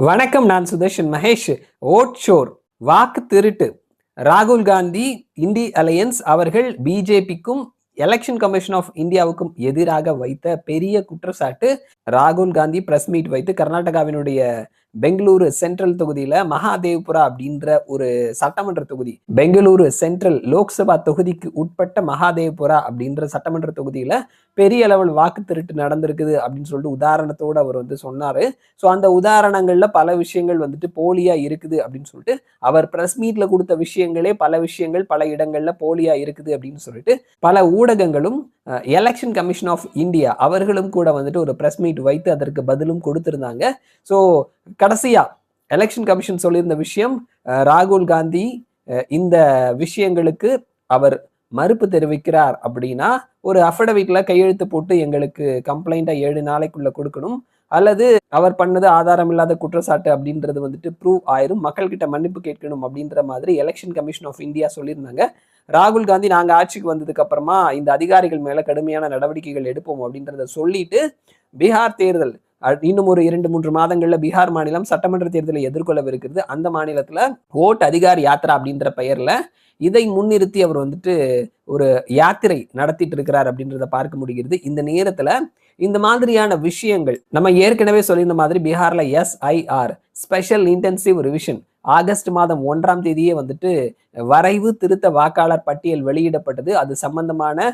வணக்கம். நான் Sudarshan Mahesh. Vote sure, வாக்கு திருட்டு. ராகுல் காந்தி, இண்டி அலையன்ஸ் அவர்கள் பிஜேபிக்கும் எலெக்ஷன் கமிஷன் ஆஃப் இந்தியாவுக்கும் எதிராக வைத்த பெரிய குற்றச்சாட்டு. ராகுல் காந்தி பிரஸ் மீட் வைத்து கர்நாடகாவினுடைய பெங்களூரு சென்ட்ரல் தொகுதியில மகாதேவ்புரா அப்படின்ற ஒரு சட்டமன்ற தொகுதி, பெங்களூரு சென்ட்ரல் லோக்சபா தொகுதிக்கு உட்பட்ட மகாதேவ்புரா அப்படின்ற சட்டமன்ற தொகுதியில பெரிய அளவில் வாக்கு திருட்டு நடந்திருக்குது அப்படின்னு சொல்லிட்டு உதாரணத்தோடு அவர் சொன்னாரு. ஸோ அந்த உதாரணங்கள்ல பல விஷயங்கள் போலியா இருக்குது அப்படின்னு சொல்லிட்டு அவர் பிரஸ் மீட்ல கொடுத்த விஷயங்களே பல விஷயங்கள் பல இடங்கள்ல போலியா இருக்குது அப்படின்னு சொல்லிட்டு பல ஊடகங்களும் எலெக்ஷன் கமிஷன் ஆஃப் இந்தியா அவர்களும் கூட ஒரு பிரஸ் மீட் வைத்து அதற்கு பதிலும் கொடுத்திருந்தாங்க. ஸோ கடைசியா எலெக்ஷன் கமிஷன் சொல்லியிருந்த விஷயம், ராகுல் காந்தி இந்த விஷயங்களுக்கு அவர் மறுப்பு தெரிவிக்கிறார் அப்படின்னா ஒரு அஃபிடவிட்ல கையெழுத்து போட்டு எங்களுக்கு கம்ப்ளைண்டா 7 நாளைக்குள்ள கொடுக்கணும், அல்லது அவர் பண்ணது ஆதாரம் இல்லாத குற்றச்சாட்டு அப்படின்றது ப்ரூவ் ஆயிரும், மக்கள் கிட்ட மன்னிப்பு கேட்கணும் அப்படின்ற மாதிரி எலெக்ஷன் கமிஷன் ஆஃப் இந்தியா சொல்லியிருந்தாங்க. ராகுல் காந்தி நாங்க ஆட்சிக்கு வந்ததுக்கு அப்புறமா இந்த அதிகாரிகள் மேல கடுமையான நடவடிக்கைகள் எடுப்போம் அப்படின்றத சொல்லிட்டு பீகார் தேர்தல் இன்னும் ஒரு 2-3 மாதங்கள்ல பீகார் மாநிலம் சட்டமன்ற தேர்தலை எதிர்கொள்ளவிருக்கிறது. அந்த மாநிலத்துல ஓட் அதிகார் யாத்ரா அப்படின்ற பெயர்ல இதை முன்னிறுத்தி அவர் ஒரு யாத்திரை நடத்திட்டு இருக்கிறார் அப்படின்றத பார்க்க முடிகிறது. இந்த நேரத்துல இந்த மாதிரியான விஷயங்கள் நம்ம ஏற்கனவே சொல்லியிருந்த மாதிரி பீகார்ல SIR special intensive revision August மாதம் 1ஆம் தேதியே வரைவு திருத்த வாக்காளர் பட்டியல் வெளியிடப்பட்டது. அது சம்பந்தமான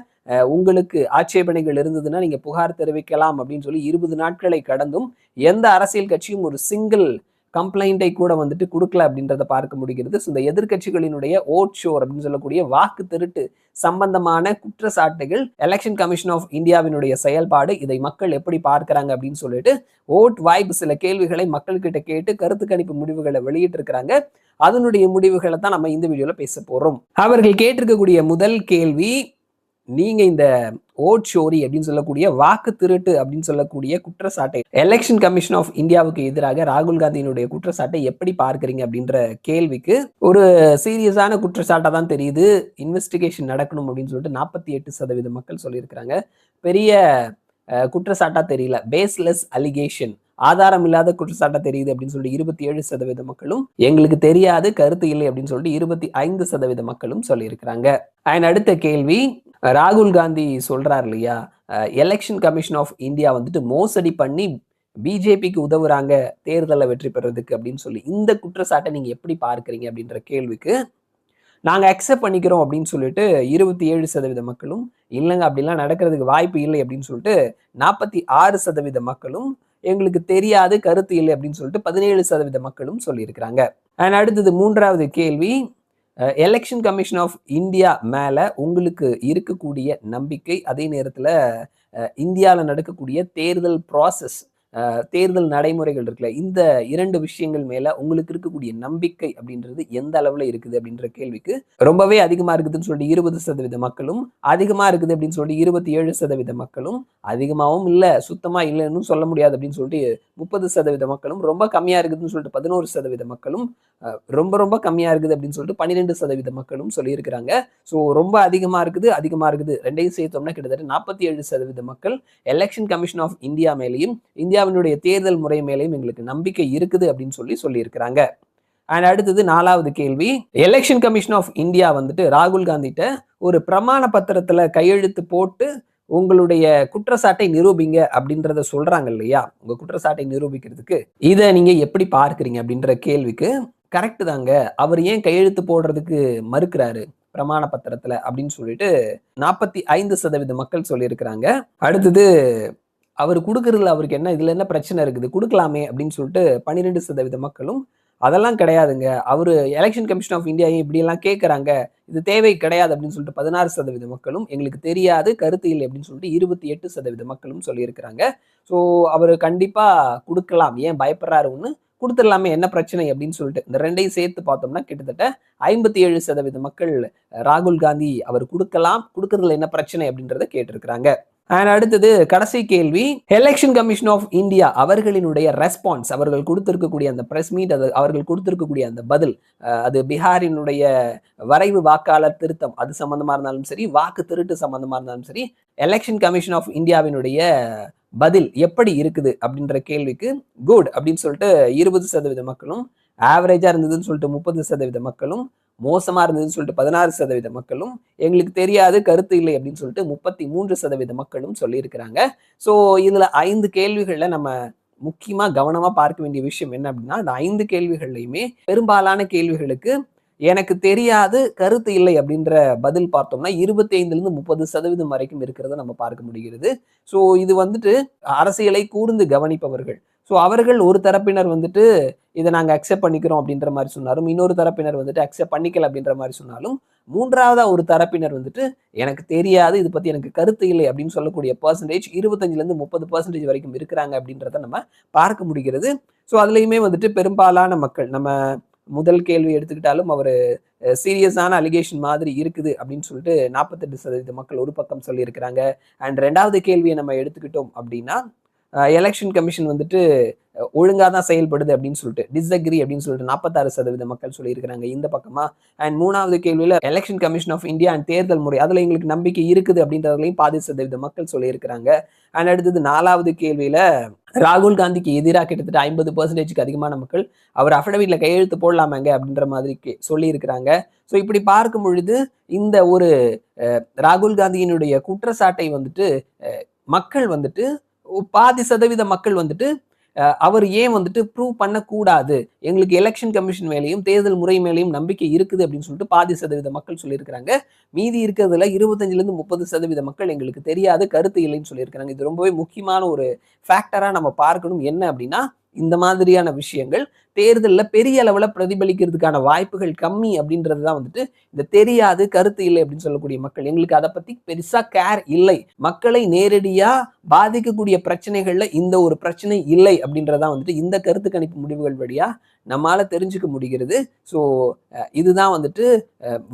உங்களுக்கு ஆட்சேபனைகள் இருந்ததுன்னா நீங்க புகார் தெரிவிக்கலாம் அப்படின்னு சொல்லி 20 நாட்களை கடந்தும் எந்த அரசியல் கட்சியும் ஒரு சிங்கிள் கம்ப்ளைண்டை கூட கொடுக்கல அப்படின்றத பார்க்க முடிகிறது. இந்த எதிர்கட்சிகளினுடைய ஓட் ஷோர் அப்படின்னு சொல்லக்கூடிய வாக்கு திருட்டு சம்பந்தமான குற்றச்சாட்டுகள், எலெக்ஷன் கமிஷன் ஆஃப் இந்தியாவினுடைய செயல்பாடு, இதை மக்கள் எப்படி பார்க்கிறாங்க அப்படின்னு சொல்லிட்டு ஓட் வைப் சில கேள்விகளை மக்கள் கிட்ட கேட்டு கருத்து கணிப்பு முடிவுகளை வெளியிட்டு இருக்கிறாங்க. அதனுடைய முடிவுகளை தான் நம்ம இந்த வீடியோல பேச போறோம். அவர்கள் கேட்டிருக்கக்கூடிய முதல் கேள்வி, நீங்க இந்த ஓட் ஷோரி அப்படின்னு சொல்லக்கூடிய வாக்கு திருட்டு அப்படின்னு சொல்லக்கூடிய குற்றச்சாட்டை, எலெக்ஷன் கமிஷன் ஆஃப் இந்தியாவுக்கு எதிராக ராகுல் காந்தியினுடைய குற்றச்சாட்டை எப்படி பார்க்கறீங்க அப்படின்ற கேள்விக்கு ஒரு சீரியஸான குற்றச்சாட்டா தான் தெரியுது. இன்வெஸ்டிகேஷன் நடக்கணும் அப்படின்னு சொல்லிட்டு 48% மக்கள் சொல்லியிருக்கிறாங்க. பெரிய குற்றச்சாட்டா தெரியல, பேஸ்லெஸ் அலிகேஷன், ஆதாரம் இல்லாத குற்றச்சாட்டா தெரியுது அப்படின்னு சொல்லிட்டு 27% மக்களும், எங்களுக்கு தெரியாது, கருத்து இல்லை அப்படின்னு சொல்லிட்டு 25% மக்களும் சொல்லியிருக்கிறாங்க. அண்ட் அடுத்த கேள்வி, ராகுல் காந்தி சொல்றாரு இல்லையா, எலெக்ஷன் கமிஷன் ஆஃப் இந்தியா மோசடி பண்ணி பிஜேபிக்கு உதவுறாங்க தேர்தலை வெற்றி பெறதுக்கு அப்படின்னு சொல்லி, இந்த குற்றச்சாட்டை நீங்க எப்படி பார்க்கறீங்க அப்படின்ற கேள்விக்கு நாங்க அக்செப்ட் பண்ணிக்கிறோம் அப்படின்னு சொல்லிட்டு 27% மக்களும், இல்லைங்க அப்படிலாம் நடக்கிறதுக்கு வாய்ப்பு இல்லை அப்படின்னு சொல்லிட்டு 46% மக்களும், எங்களுக்கு தெரியாது, கருத்து இல்லை அப்படின்னு சொல்லிட்டு 17% மக்களும் சொல்லியிருக்கிறாங்க. அண்ட் அடுத்தது 3வது கேள்வி, எலெக்ஷன் கமிஷன் ஆஃப் இந்தியா மேல உங்களுக்கு இருக்கக்கூடிய நம்பிக்கை, அதே நேரத்துல இந்தியாவில் நடக்கக்கூடிய தேர்தல் ப்ராசஸ், தேர்தல் நடைமுறைகள் இருக்குல்ல, இந்த 2 விஷயங்கள் மேல உங்களுக்கு இருக்கக்கூடிய நம்பிக்கை அப்படின்றது எந்த அளவுல இருக்குது அப்படின்ற கேள்விக்கு ரொம்பவே அதிகமா இருக்குதுன்னு சொல்லிட்டு 20% மக்களும், அதிகமா இருக்குது அப்படின்னு சொல்லிட்டு 27% மக்களும், அதிகமாகவும் இல்ல சுத்தமா இல்லைன்னு சொல்ல முடியாது அப்படின்னு சொல்லிட்டு 30% மக்களும், ரொம்ப கம்மியா இருக்குதுன்னு சொல்லிட்டு 11% மக்களும், ரொம்ப ரொம்ப கம்மியா இருக்குது அப்படின்னு சொல்லிட்டு 12% மக்களும் சொல்லியிருக்கிறாங்க. ஸோ ரொம்ப அதிகமா இருக்குது ரெண்டையும் சேர்த்தோம்னா கிட்டத்தட்ட 47% மக்கள் எலெக்ஷன் கமிஷன் ஆஃப் இந்தியா மேலேயும் இந்தியாவினுடைய தேர்தல் முறை மேலேயும் எங்களுக்கு நம்பிக்கை இருக்குது அப்படின்னு சொல்லியிருக்கிறாங்க. அண்ட் அடுத்தது 4வது கேள்வி, எலெக்ஷன் கமிஷன் ஆஃப் இந்தியா ராகுல் காந்திட்ட ஒரு பிரமாண பத்திரத்துல கையெழுத்து போட்டு உங்களுடைய குற்றச்சாட்டை நிரூபிங்க அப்படின்றத சொல்றாங்க இல்லையா, உங்க குற்றச்சாட்டை நிரூபிக்கிறதுக்கு இதை நீங்க எப்படி பார்க்கிறீங்க அப்படின்ற கேள்விக்கு, கரெக்ட் தாங்க, அவர் ஏன் கையெழுத்து போடுறதுக்கு மறுக்கிறாரு பிரமாண பத்திரத்துல அப்படின்னு சொல்லிட்டு 45% மக்கள் சொல்லியிருக்கிறாங்க. அடுத்தது, அவர் கொடுக்கறதுல அவருக்கு என்ன, இதுல என்ன பிரச்சனை இருக்குது, கொடுக்கலாமே அப்படின்னு சொல்லிட்டு 12% மக்களும், அதெல்லாம் கிடையாதுங்க, அவரு எலெக்ஷன் கமிஷன் ஆஃப் இந்தியா இப்படி எல்லாம் கேட்கறாங்க, இது தேவை கிடையாது அப்படின்னு சொல்லிட்டு 16% மக்களும், எங்களுக்கு தெரியாது, கருத்து இல்லை அப்படின்னு சொல்லிட்டு 28% மக்களும் சொல்லியிருக்கிறாங்க. ஸோ அவர் கண்டிப்பா கொடுக்கலாம், ஏன் பயப்படுறாரு, ஒன்று கொடுத்துடலாமே என்ன பிரச்சனை அப்படின்னு சொல்லிட்டு இந்த ரெண்டையும் சேர்த்து பார்த்தோம்னா கிட்டத்தட்ட 57% மக்கள் ராகுல் காந்தி அவர் கொடுக்கலாம், கொடுக்கறதுல என்ன பிரச்சனை அப்படின்றத கேட்டிருக்கிறாங்க. அண்ட் அடுத்தது கடைசி கேள்வி, எலெக்ஷன் கமிஷன் ஆஃப் இந்தியா அவர்களினுடைய ரெஸ்பான்ஸ், அவர்கள் கொடுத்திருக்கக்கூடிய அந்த பிரஸ் மீட், அவர்கள் கொடுத்திருக்கக்கூடிய அந்த பதில், அது பீகாரினுடைய வரைவு வாக்காளர் திருத்தம் அது சம்பந்தமா இருந்தாலும் சரி, வாக்கு திருட்டு சம்பந்தமா இருந்தாலும் சரி, எலெக்ஷன் கமிஷன் ஆஃப் இந்தியாவினுடைய பதில் எப்படி இருக்குது அப்படின்ற கேள்விக்கு குட் அப்படின்னு சொல்லிட்டு 20% மக்களும், ஆவரேஜா இருந்ததுன்னு சொல்லிட்டு 30% மக்களும், மோசமா இருந்ததுன்னு சொல்லிட்டு 16% மக்களும், எங்களுக்கு தெரியாது கருத்து இல்லை அப்படின்னு சொல்லிட்டு 33% மக்களும் சொல்லியிருக்கிறாங்க. ஸோ இதுல 5 கேள்விகள்ல நம்ம முக்கியமா கவனமா பார்க்க வேண்டிய விஷயம் என்ன அப்படின்னா, அந்த 5 கேள்விகள்லையுமே பெரும்பாலான கேள்விகளுக்கு எனக்கு தெரியாது கருத்து இல்லை அப்படின்ற பதில் பார்த்தோம்னா 25லிருந்து 30% வரைக்கும் இருக்கிறத நம்ம பார்க்க முடிகிறது. ஸோ இது வந்துட்டு அரசியலை கூர்ந்து கவனிப்பவர்கள். ஸோ அவர்கள் ஒரு தரப்பினர் வந்துட்டு இதை நாங்க அக்செப்ட் பண்ணிக்கிறோம் அப்படின்ற மாதிரி சொன்னாலும், இன்னொரு தரப்பினர் வந்துட்டு அக்செப்ட் பண்ணிக்கல அப்படின்ற மாதிரி சொன்னாலும், மூன்றாவதா ஒரு தரப்பினர் வந்துட்டு எனக்கு தெரியாது, இது பத்தி எனக்கு கருத்து இல்லை அப்படின்னு சொல்லக்கூடிய பெர்சன்டேஜ் 25லிருந்து 30% வரைக்கும் இருக்கிறாங்க அப்படின்றத நம்ம பார்க்க முடிகிறது. ஸோ அதுலயுமே வந்துட்டு பெரும்பாலான மக்கள், நம்ம முதல் கேள்வி எடுத்துக்கிட்டாலும் அவர் சீரியஸான அலிகேஷன் மாதிரி இருக்குது அப்படின்னு சொல்லிட்டு 48% மக்கள் ஒரு பக்கம் சொல்லியிருக்கிறாங்க. அண்ட் 2வது கேள்வியை நம்ம எடுத்துக்கிட்டோம் அப்படின்னா, எலெக்ஷன் கமிஷன் வந்துட்டு ஒழுங்கா தான் செயல்படுது அப்படின்னு சொல்லிட்டு டிஸ்அக்ரி அப்படின்னு சொல்லிட்டு 46% மக்கள் சொல்லியிருக்கிறாங்க இந்த பக்கமா. அண்ட் 3வது கேள்வியில election commission of India and தேர்தல் முறை அதுல எங்களுக்கு நம்பிக்கை இருக்குது அப்படின்றதுலையும் 10% மக்கள் சொல்லியிருக்கிறாங்க. அண்ட் அடுத்தது 4வது கேள்வியில ராகுல் காந்திக்கு எதிராக கிட்டத்தட்ட 50%க்கு அதிகமான மக்கள் அவர் அஃபிடவிட்ல கையெழுத்து போடலாமாங்க அப்படின்ற மாதிரி சொல்லியிருக்கிறாங்க. ஸோ இப்படி பார்க்கும் பொழுது இந்த ஒரு ராகுல் காந்தியினுடைய குற்றச்சாட்டை வந்துட்டு மக்கள் வந்துட்டு பாதி சதவீத மக்கள் வந்துட்டு அவர் ஏன் வந்துட்டு ப்ரூவ் பண்ணக்கூடாது, எங்களுக்கு எலெக்ஷன் கமிஷன் மேலேயும் தேர்தல் முறை மேலேயும் நம்பிக்கை இருக்குது அப்படின்னு சொல்லிட்டு 10% மக்கள் சொல்லியிருக்கிறாங்க. மீதி இருக்கிறதுல 25லிருந்து 30% மக்கள் எங்களுக்கு தெரியாது கருத்து இல்லைன்னு சொல்லியிருக்கிறாங்க. இது ரொம்பவே முக்கியமான ஒரு ஃபேக்டரா நம்ம பார்க்கணும். என்ன அப்படின்னா, இந்த மாதிரியான விஷயங்கள் தேர்தலில் பெரிய அளவில் பிரதிபலிக்கிறதுக்கான வாய்ப்புகள் கம்மி அப்படின்றது தான் வந்துட்டு இந்த தெரியாது கருத்து இல்லை அப்படின்னு சொல்லக்கூடிய மக்கள். எங்களுக்கு அதை பத்தி பெருசா கேர் இல்லை, மக்களை நேரடியா பாதிக்கக்கூடிய பிரச்சனைகள்ல இந்த ஒரு பிரச்சனை இல்லை அப்படின்றதான் வந்துட்டு இந்த கருத்து கணிப்பு முடிவுகள் வழியா நம்மால தெரிஞ்சுக்க முடிகிறது. ஸோ இதுதான் வந்துட்டு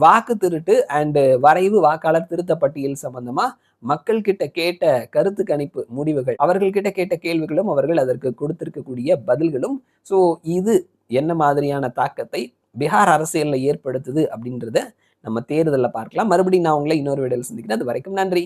வாக்கு திருட்டு அண்ட் வரைவு வாக்காளர் திருத்த பட்டியல் சம்பந்தமா மக்கள் கிட்ட கேட்ட கருத்து கணிப்பு முடிவுகள், அவர்கள் கிட்ட கேட்ட கேள்விகளும் அவர்கள் அதற்கு கொடுத்திருக்கக்கூடிய பதில்களும். ஸோ இது என்ன மாதிரியான தாக்கத்தை பீகார் அரசியல்ல ஏற்படுத்துது அப்படின்றத நம்ம தேர்தலில் பார்க்கலாம். மறுபடியும் நான் உங்களை இன்னொரு வீடியோவில் சந்திக்கிறேன். அது வரைக்கும் நன்றி.